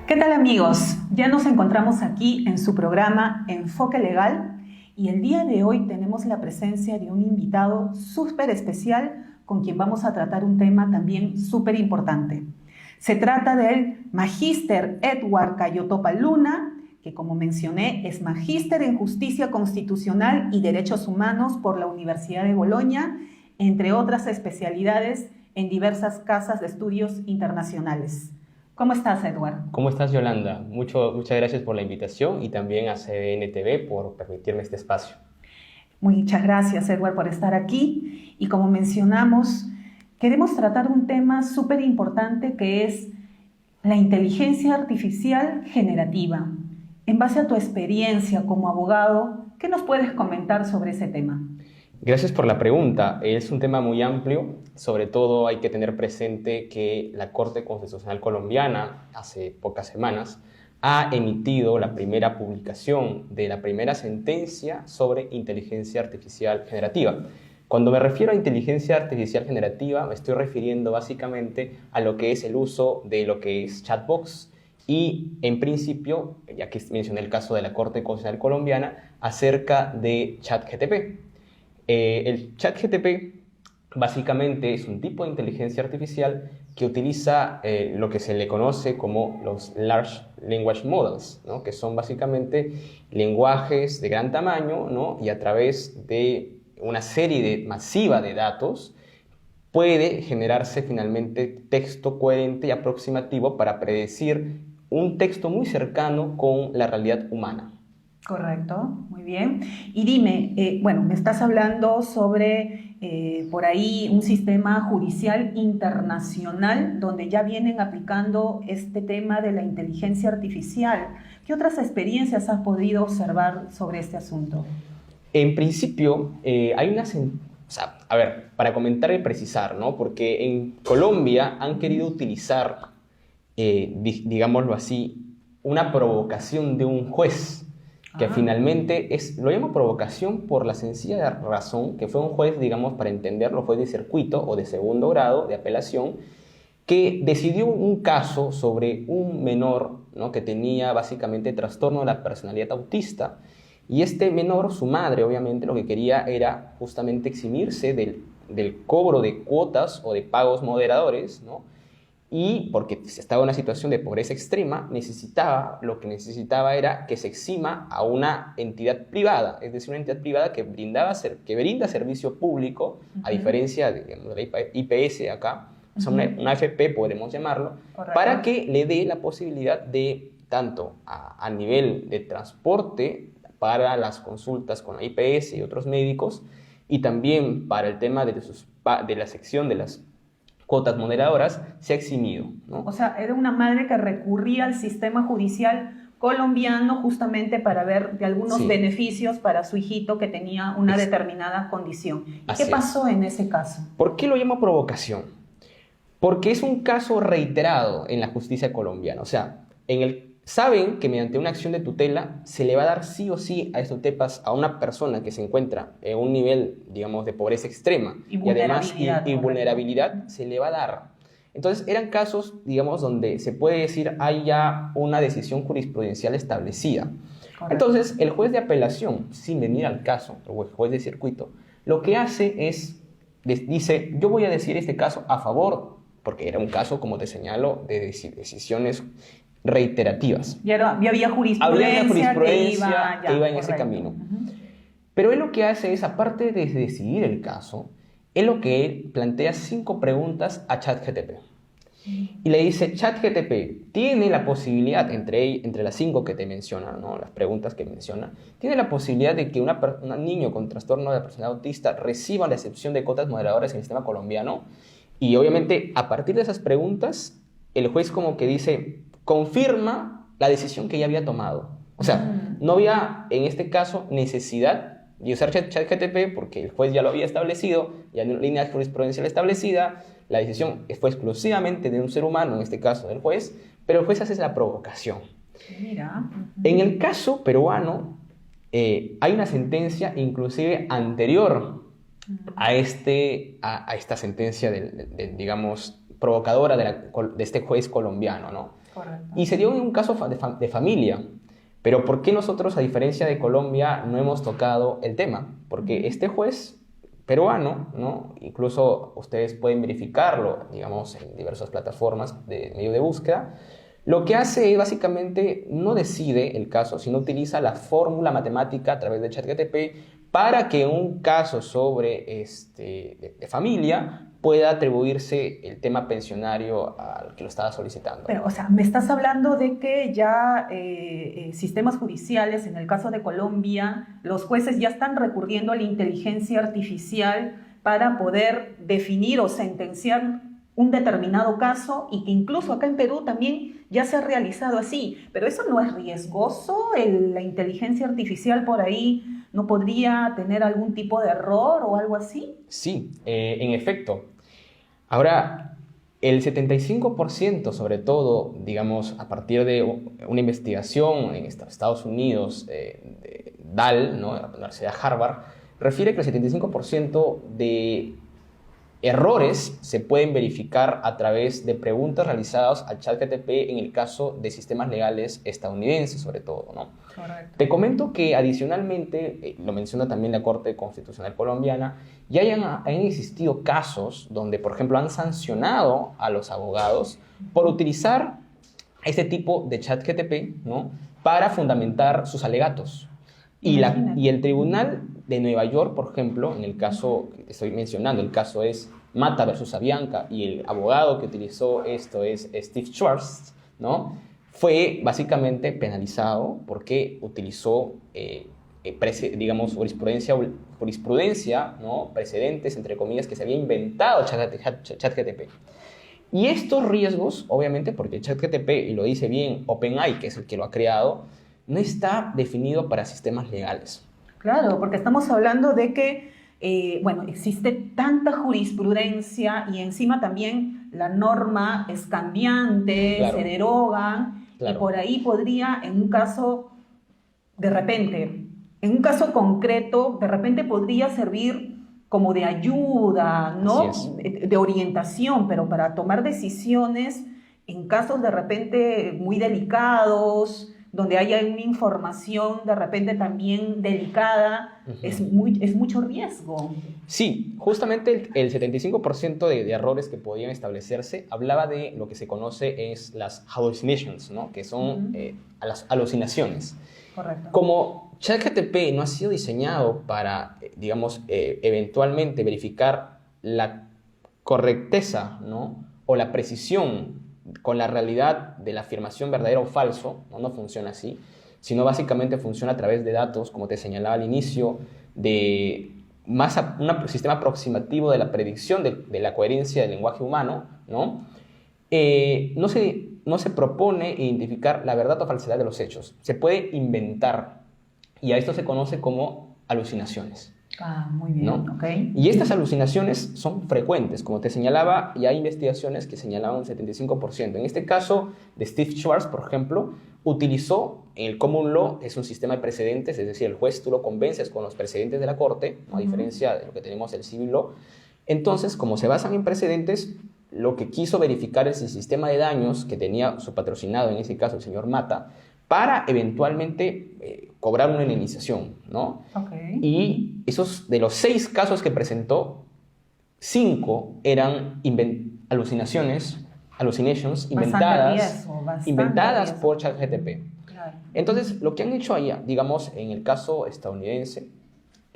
¿Qué tal, amigos? Ya nos encontramos aquí en su programa Enfoque Legal y el día de hoy tenemos la presencia de un invitado súper especial con quien vamos a tratar un tema también súper importante. Se trata del Magíster Edward Cayotopa Luna, que como mencioné es Magíster en Justicia Constitucional y Derechos Humanos por la Universidad de Bolonia, entre otras especialidades en diversas casas de estudios internacionales. ¿Cómo estás, Edward? ¿Cómo estás, Yolanda? Muchas gracias por la invitación y también a CDN TV por permitirme este espacio. Muchas gracias, Edward, por estar aquí. Y como mencionamos, queremos tratar un tema súper importante que es la inteligencia artificial generativa. En base a tu experiencia como abogado, ¿qué nos puedes comentar sobre ese tema? Gracias por la pregunta. Es un tema muy amplio. Sobre todo hay que tener presente que la Corte Constitucional Colombiana, hace pocas semanas, ha emitido la primera publicación de la primera sentencia sobre inteligencia artificial generativa. Cuando me refiero a inteligencia artificial generativa, me estoy refiriendo básicamente a lo que es el uso de lo que es chatbox y, en principio, ya que mencioné el caso de la Corte Constitucional Colombiana, acerca de ChatGPT. El ChatGPT básicamente es un tipo de inteligencia artificial que utiliza lo que se le conoce como los Large Language Models, ¿no? Que son básicamente lenguajes de gran tamaño, ¿no? Y a través de una serie masiva de datos puede generarse finalmente texto coherente y aproximativo para predecir un texto muy cercano con la realidad humana. Correcto, muy bien. Y dime, me estás hablando sobre por ahí un sistema judicial internacional donde ya vienen aplicando este tema de la inteligencia artificial. ¿Qué otras experiencias has podido observar sobre este asunto? En principio, hay unas... para comentar y precisar, ¿no? Porque en Colombia han querido utilizar, digámoslo así, una provocación de un juez que finalmente lo llamo provocación por la sencilla razón que fue un juez, digamos, para entenderlo, juez de circuito o de segundo grado de apelación, que decidió un caso sobre un menor, ¿no? Que tenía básicamente trastorno de la personalidad autista, y este menor, su madre, obviamente, lo que quería era justamente eximirse del cobro de cuotas o de pagos moderadores, ¿no? Y porque estaba en una situación de pobreza extrema, lo que necesitaba era que se exima a una entidad privada, es decir, una entidad privada que brinda servicio público, a diferencia de la IPS acá, o sea, una AFP podremos llamarlo, Correcto. Para que le dé la posibilidad de, tanto a nivel de transporte para las consultas con la IPS y otros médicos, y también para el tema de la sección de las cuotas moderadoras, se ha eximido, ¿no? O sea, era una madre que recurría al sistema judicial colombiano justamente para ver de algunos beneficios para su hijito que tenía una determinada condición. ¿Y qué pasó en ese caso? ¿Por qué lo llamo provocación? Porque es un caso reiterado en la justicia colombiana. O sea, saben que mediante una acción de tutela se le va a dar sí o sí a estos tepas a una persona que se encuentra en un nivel, digamos, de pobreza extrema y además vulnerabilidad se le va a dar. Entonces eran casos, digamos, donde se puede decir hay ya una decisión jurisprudencial establecida. Correcto. Entonces el juez de apelación, sin venir al caso, o el juez de circuito, lo que hace es, dice, yo voy a decir este caso a favor, porque era un caso, como te señalo, de decisiones reiterativas. Ya había jurisprudencia que iba en ese camino. Pero él lo que hace es, aparte de decidir el caso, él plantea 5 preguntas a ChatGPT. Y le dice, ChatGPT tiene la posibilidad, entre las 5 que te menciona, ¿no? Las preguntas que menciona, tiene la posibilidad de que un niño con trastorno de la personalidad autista reciba la excepción de cuotas moderadoras en el sistema colombiano. Y obviamente, a partir de esas preguntas, el juez como que dice, confirma la decisión que ya había tomado. O sea, no había en este caso necesidad de usar ChatGPT porque el juez ya lo había establecido, ya en una línea jurisprudencial establecida, la decisión fue exclusivamente de un ser humano, en este caso del juez, pero el juez hace la provocación. Mira. En el caso peruano, hay una sentencia inclusive anterior a esta sentencia, digamos, provocadora de este juez colombiano, ¿no? Correcto. Y se dio en un caso de familia. Pero ¿por qué nosotros, a diferencia de Colombia, no hemos tocado el tema? Porque este juez peruano, ¿no? Incluso ustedes pueden verificarlo, digamos, en diversas plataformas de medio de búsqueda, lo que hace es básicamente no decide el caso, sino utiliza la fórmula matemática a través de ChatGPT para que un caso sobre de familia pueda atribuirse el tema pensionario al que lo estaba solicitando. Pero, o sea, me estás hablando de que ya sistemas judiciales, en el caso de Colombia, los jueces ya están recurriendo a la inteligencia artificial para poder definir o sentenciar un determinado caso, y que incluso acá en Perú también ya se ha realizado así. Pero eso no es riesgoso. La inteligencia artificial por ahí no podría tener algún tipo de error o algo así. Sí, en efecto. Ahora, el 75%, sobre todo, digamos, a partir de una investigación en Estados Unidos, de DAL, ¿no?, de la Universidad de Harvard, refiere que el 75% de errores se pueden verificar a través de preguntas realizadas al ChatGPT en el caso de sistemas legales estadounidenses, sobre todo, ¿no? Correcto. Te comento que adicionalmente, lo menciona también la Corte Constitucional Colombiana, ya han existido casos donde, por ejemplo, han sancionado a los abogados por utilizar este tipo de ChatGPT, ¿no?, para fundamentar sus alegatos. Y el Tribunal de Nueva York, por ejemplo, en el caso que estoy mencionando, el caso es Mata versus Avianca, y el abogado que utilizó esto es Steve Schwartz, ¿no?, fue básicamente penalizado porque utilizó, digamos, jurisprudencia, ¿no?, precedentes, entre comillas, que se había inventado ChatGPT. Y estos riesgos, obviamente, porque ChatGPT, y lo dice bien OpenAI, que es el que lo ha creado, no está definido para sistemas legales. Claro, porque estamos hablando de que, bueno, existe tanta jurisprudencia y encima también la norma es cambiante, Claro. se deroga, Claro. y por ahí podría, en un caso, de repente, en un caso concreto, de repente podría servir como de ayuda, ¿no? Así De orientación, pero para tomar decisiones en casos de repente muy delicados, donde haya una información de repente también delicada, es mucho riesgo. Sí, justamente el 75% de errores que podían establecerse hablaba de lo que se conoce es las hallucinations, ¿no?, que son las alucinaciones. Correcto. Como ChatGPT no ha sido diseñado para, digamos, eventualmente verificar la correcteza, ¿no?, o la precisión con la realidad de la afirmación verdadera o falso, no funciona así, sino básicamente funciona a través de datos, como te señalaba al inicio, de un sistema aproximativo de la predicción de la coherencia del lenguaje humano, ¿no? No se propone identificar la verdad o falsedad de los hechos, se puede inventar, y a esto se conoce como alucinaciones. Ah, muy bien, ¿no? Okay. Y estas alucinaciones son frecuentes, como te señalaba, y hay investigaciones que señalaban un 75%. En este caso de Steve Schwartz, por ejemplo, utilizó el common law, es un sistema de precedentes, es decir, el juez tú lo convences con los precedentes de la corte, a diferencia de lo que tenemos el civil law. Entonces, como se basan en precedentes, lo que quiso verificar es el sistema de daños que tenía su patrocinado, en ese caso el señor Mata, para eventualmente cobrar una indemnización, ¿no? Okay. Y de los 6 casos que presentó, 5 eran hallucinations inventadas por ChatGPT. Claro. Entonces, lo que han hecho allá, digamos, en el caso estadounidense,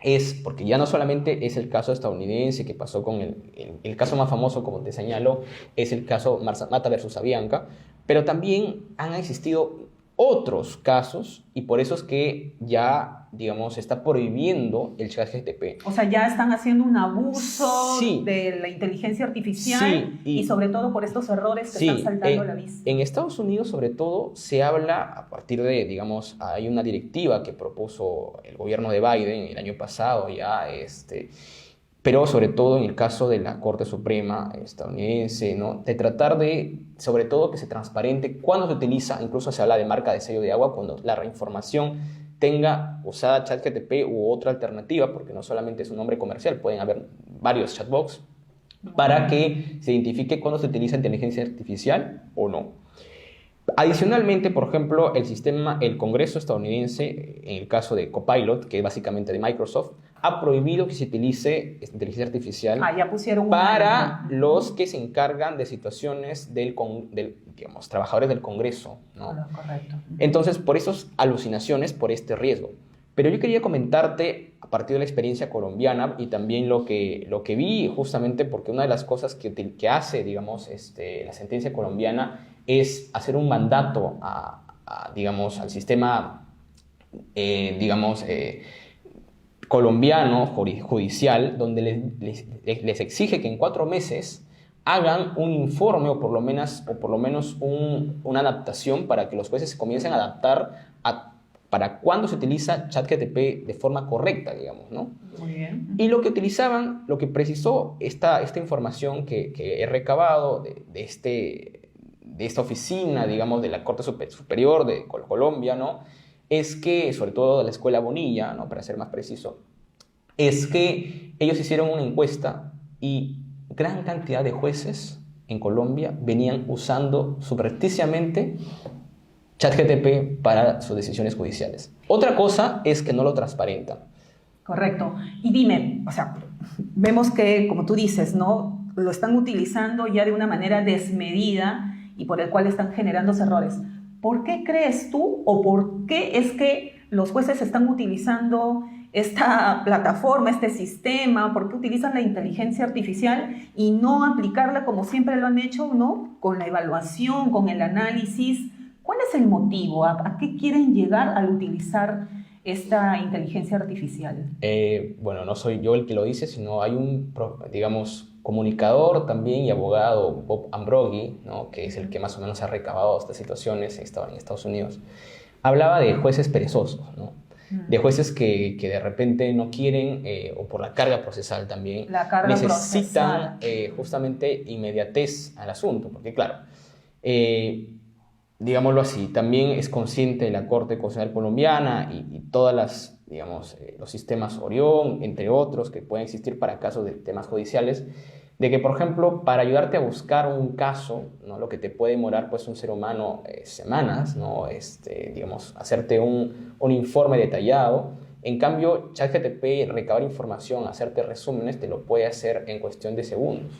es, porque ya no solamente es el caso estadounidense que pasó con el caso más famoso, como te señalo, es el caso Mata versus Avianca, pero también han existido otros casos, y por eso es que ya, digamos, se está prohibiendo el ChatGPT. O sea, ya están haciendo un abuso Sí. de la inteligencia artificial, Sí, y sobre todo por estos errores que sí, están saltando a la vista. En Estados Unidos, sobre todo, se habla a partir de, digamos, hay una directiva que propuso el gobierno de Biden el año pasado ya, pero sobre todo en el caso de la Corte Suprema estadounidense, ¿no?, de tratar de, sobre todo, que se transparente cuándo se utiliza, incluso se habla de marca de sello de agua, cuando la información tenga usada ChatGPT u otra alternativa, porque no solamente es un nombre comercial, pueden haber varios chatbots, para que se identifique cuándo se utiliza inteligencia artificial o no. Adicionalmente, por ejemplo, el Congreso estadounidense, en el caso de Copilot, que es básicamente de Microsoft, ha prohibido que se utilice inteligencia artificial ya pusieron para los que se encargan de situaciones digamos, trabajadores del Congreso, ¿no? Correcto. Entonces, por esas alucinaciones, por este riesgo. Pero yo quería comentarte, a partir de la experiencia colombiana y también lo que vi, justamente porque una de las cosas que hace, digamos, la sentencia colombiana es hacer un mandato digamos, al sistema, digamos, colombiano, judicial, donde les exige que en 4 meses hagan un informe o por lo menos una adaptación para que los jueces se comiencen a adaptar para cuándo se utiliza ChatGPT de forma correcta, digamos, ¿no? Muy bien. Y lo que precisó esta información que he recabado de esta oficina, digamos, de la Corte Superior de Colombia, ¿no? Es que, sobre todo de la Escuela Bonilla, ¿no? Para ser más preciso, es que ellos hicieron una encuesta y gran cantidad de jueces en Colombia venían usando subrepticiamente ChatGPT para sus decisiones judiciales. Otra cosa es que no lo transparentan. Correcto. Y dime, o sea, vemos que, como tú dices, ¿no? Lo están utilizando ya de una manera desmedida y por el cual están generando errores. ¿Por qué crees tú o por qué es que los jueces están utilizando esta plataforma, este sistema? ¿Por qué utilizan la inteligencia artificial y no aplicarla como siempre lo han hecho, ¿no? Con la evaluación, con el análisis. ¿Cuál es el motivo? ¿A qué quieren llegar al utilizar esta inteligencia artificial? Bueno, no soy yo el que lo dice, sino hay un, digamos, comunicador también y abogado, Bob Ambrogi, ¿no? Que es el que más o menos ha recabado estas situaciones en Estados Unidos. Hablaba de jueces perezosos, ¿no? De jueces que de repente no quieren, o por la carga procesal también, necesitan justamente inmediatez al asunto, porque claro, digámoslo así, también es consciente de la Corte Constitucional Colombiana y todas las, digamos, los sistemas Orión, entre otros, que pueden existir para casos de temas judiciales, de que, por ejemplo, para ayudarte a buscar un caso, ¿no? Lo que te puede demorar pues un ser humano semanas, ¿no? Digamos, hacerte un informe detallado. En cambio, ChatGPT, recabar información, hacerte resúmenes, te lo puede hacer en cuestión de segundos.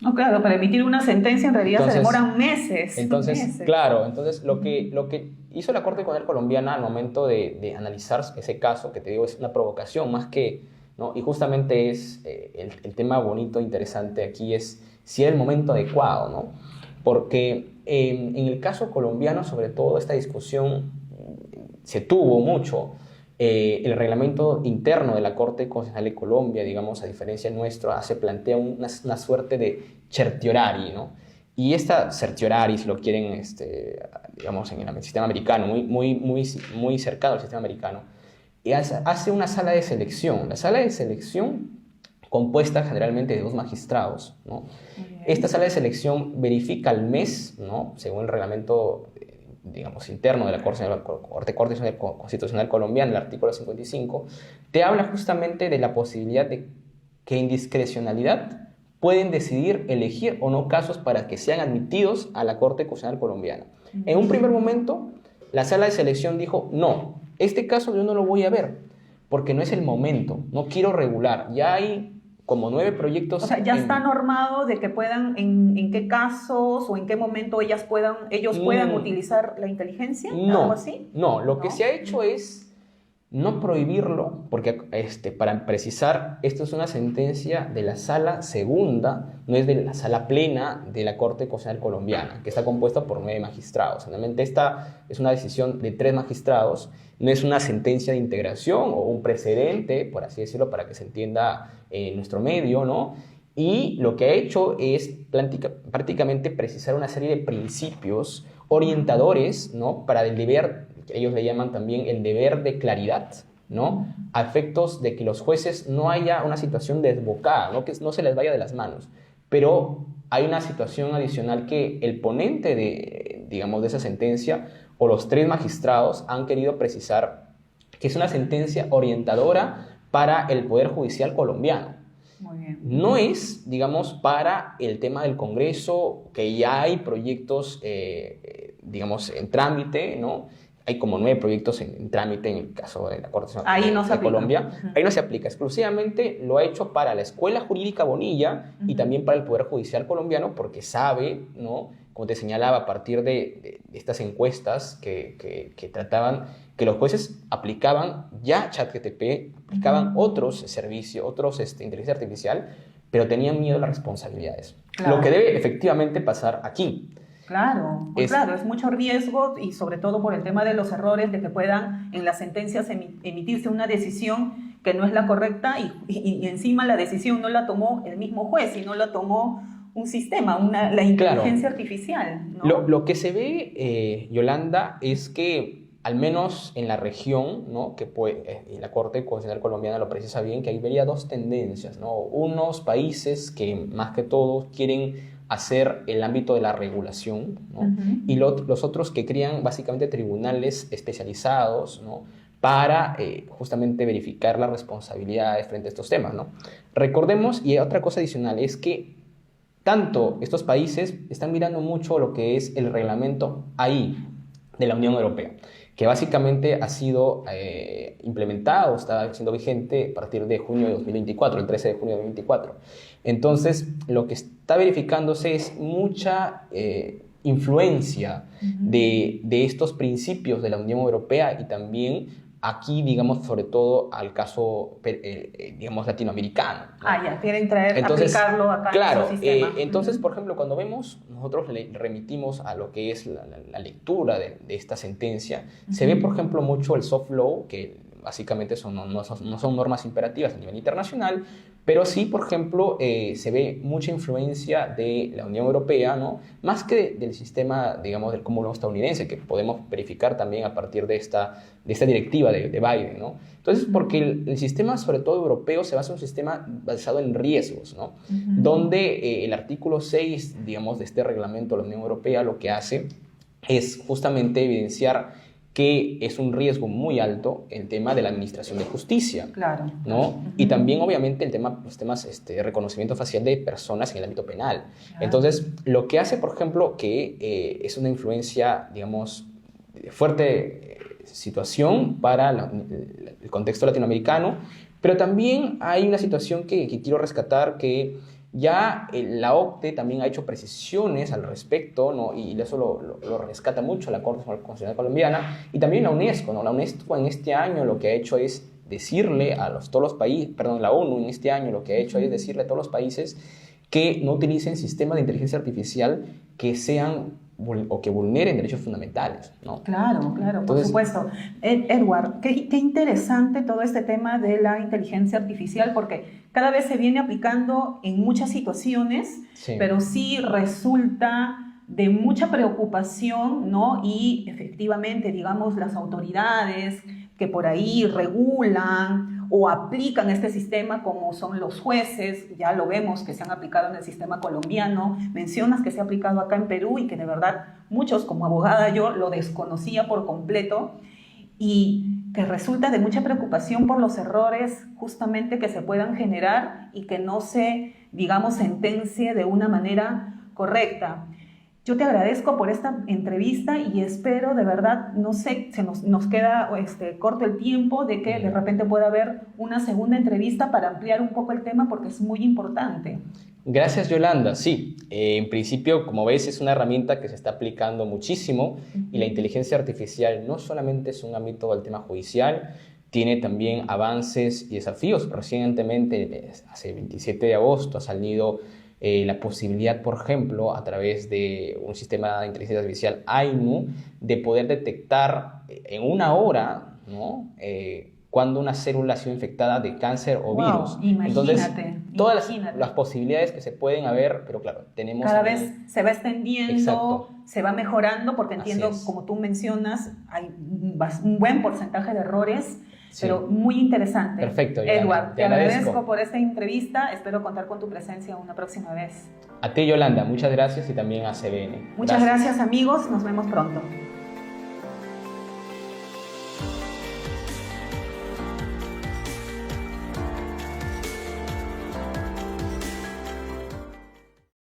No, claro, para emitir una sentencia en realidad se demoran meses. Entonces, claro, entonces lo que hizo la Corte Constitucional Colombiana al momento de analizar ese caso, que te digo es una provocación más que, ¿no? Y justamente es el tema bonito, interesante aquí es si era el momento adecuado, ¿no? Porque en el caso colombiano, sobre todo, esta discusión se tuvo mucho. El reglamento interno de la Corte Constitucional de Colombia, digamos, a diferencia nuestra, se plantea una suerte de certiorari, ¿no? Y esta certiorari, si lo quieren, digamos, en el sistema americano, muy cercano al sistema americano, y hace una sala de selección. La sala de selección compuesta generalmente de 2 magistrados, ¿no? Esta sala de selección verifica al mes, ¿no? Según el reglamento, digamos, interno de la Corte Constitucional Colombiana, el artículo 55, te habla justamente de la posibilidad de que en discrecionalidad pueden decidir elegir o no casos para que sean admitidos a la Corte Constitucional Colombiana. En un primer momento, la sala de selección dijo, no, este caso yo no lo voy a ver, porque no es el momento, no quiero regular. Ya hay como 9 proyectos. O sea, ya está normado de que puedan, en qué casos o en qué momento ellos puedan utilizar la inteligencia, algo así. No, lo que se ha hecho es no prohibirlo, porque para precisar, esto es una sentencia de la sala segunda, no es de la sala plena de la Corte Constitucional Colombiana, que está compuesta por 9 magistrados. Realmente esta es una decisión de 3 magistrados, no es una sentencia de integración o un precedente, por así decirlo, para que se entienda en nuestro medio, ¿no? Y lo que ha hecho es prácticamente precisar una serie de principios orientadores, ¿no? Para el deber, que ellos le llaman también el deber de claridad, ¿no? A efectos de que los jueces no haya una situación desbocada, ¿no? Que no se les vaya de las manos. Pero hay una situación adicional que el ponente digamos, de esa sentencia o los 3 magistrados han querido precisar que es una sentencia orientadora para el Poder Judicial colombiano. Muy bien. No es, digamos, para el tema del Congreso, que ya hay proyectos, digamos, en trámite, ¿no? Hay como 9 proyectos en trámite en el caso de la Corte Nacional de Colombia. Ahí no se aplica. Exclusivamente lo ha hecho para la Escuela Jurídica Bonilla y también para el Poder Judicial colombiano, porque sabe, ¿no?, como te señalaba, a partir de estas encuestas que trataban que los jueces aplicaban ya ChatGPT, aplicaban otros servicios, inteligencia artificial, pero tenían miedo a las responsabilidades. Claro. Lo que debe efectivamente pasar aquí. Claro, pues claro, es mucho riesgo y sobre todo por el tema de los errores, de que puedan en las sentencias emitirse una decisión que no es la correcta y encima la decisión no la tomó el mismo juez, sino la tomó un sistema, la inteligencia artificial, ¿no? Lo que se ve, Yolanda, es que al menos en la región, ¿no?, que la Corte Constitucional Colombiana lo precisa bien, que ahí vería 2 tendencias, ¿no? Unos países que más que todo quieren hacer el ámbito de la regulación, ¿no? Y los otros que crean básicamente tribunales especializados, ¿no?, para justamente verificar las responsabilidades frente a estos temas, ¿no? Recordemos, y otra cosa adicional, es que tanto estos países están mirando mucho lo que es el reglamento AI de la Unión Europea, que básicamente ha sido implementado, está siendo vigente a partir de junio de 2024, el 13 de junio de 2024. Entonces, lo que está verificándose es mucha influencia de estos principios de la Unión Europea y también aquí, digamos, sobre todo al caso, digamos, latinoamericano, ¿no? Ya, quieren aplicarlo acá en nuestro sistema. Entonces, por ejemplo, cuando nosotros le remitimos a lo que es la lectura de esta sentencia, se ve, por ejemplo, mucho el soft law, que básicamente no son normas imperativas a nivel internacional, pero sí, por ejemplo, se ve mucha influencia de la Unión Europea, ¿no?, más que del sistema, digamos, del cúmulo estadounidense, que podemos verificar también a partir de esta directiva de Biden, ¿no? Entonces, porque el sistema, sobre todo europeo, se basa en un sistema basado en riesgos, ¿no? Donde el artículo 6, digamos, de este reglamento de la Unión Europea lo que hace es justamente evidenciar que es un riesgo muy alto el tema de la administración de justicia, claro, ¿no? Y también, obviamente, los temas de reconocimiento facial de personas en el ámbito penal. Claro. Entonces, lo que hace, por ejemplo, que es una influencia, digamos, de fuerte situación para el contexto latinoamericano, pero también hay una situación que quiero rescatar, que ya la OCDE también ha hecho precisiones al respecto, ¿no? Y eso lo rescata mucho la Corte Constitucional Colombiana y también la UNESCO, ¿no? La UNESCO en este año lo que ha hecho es decirle la ONU en este año lo que ha hecho es decirle a todos los países que no utilicen sistemas de inteligencia artificial que sean o que vulneren derechos fundamentales, ¿no? Claro, entonces, por supuesto. Edward, qué interesante todo este tema de la inteligencia artificial, porque cada vez se viene aplicando en muchas situaciones, sí, pero sí resulta de mucha preocupación, ¿no? Y efectivamente, digamos, las autoridades que por ahí regulan o aplican este sistema, como son los jueces, ya lo vemos que se han aplicado en el sistema colombiano, mencionas que se ha aplicado acá en Perú y que de verdad muchos, como abogada yo, lo desconocía por completo y que resulta de mucha preocupación por los errores justamente que se puedan generar y que no se, digamos, sentencie de una manera correcta. Yo te agradezco por esta entrevista y espero de verdad, no sé, nos queda corto el tiempo de que de repente pueda haber una segunda entrevista para ampliar un poco el tema porque es muy importante. Gracias, Yolanda. Sí, en principio, como ves, es una herramienta que se está aplicando muchísimo y la inteligencia artificial no solamente es un ámbito del tema judicial, tiene también avances y desafíos. Recientemente, hace 27 de agosto, ha salido la posibilidad, por ejemplo, a través de un sistema de inteligencia artificial AINU, de poder detectar en una hora, ¿no?, cuando una célula ha sido infectada de cáncer o virus. Entonces, todas las posibilidades que se pueden haber, pero claro, tenemos... Cada vez se va extendiendo, exacto, se va mejorando, porque entiendo, como tú mencionas, hay un buen porcentaje de errores, sí, pero muy interesante. Perfecto, Yolanda. Edward, te agradezco por esta entrevista. Espero contar con tu presencia una próxima vez. A ti, Yolanda, muchas gracias y también a CBN. Muchas gracias, amigos. Nos vemos pronto.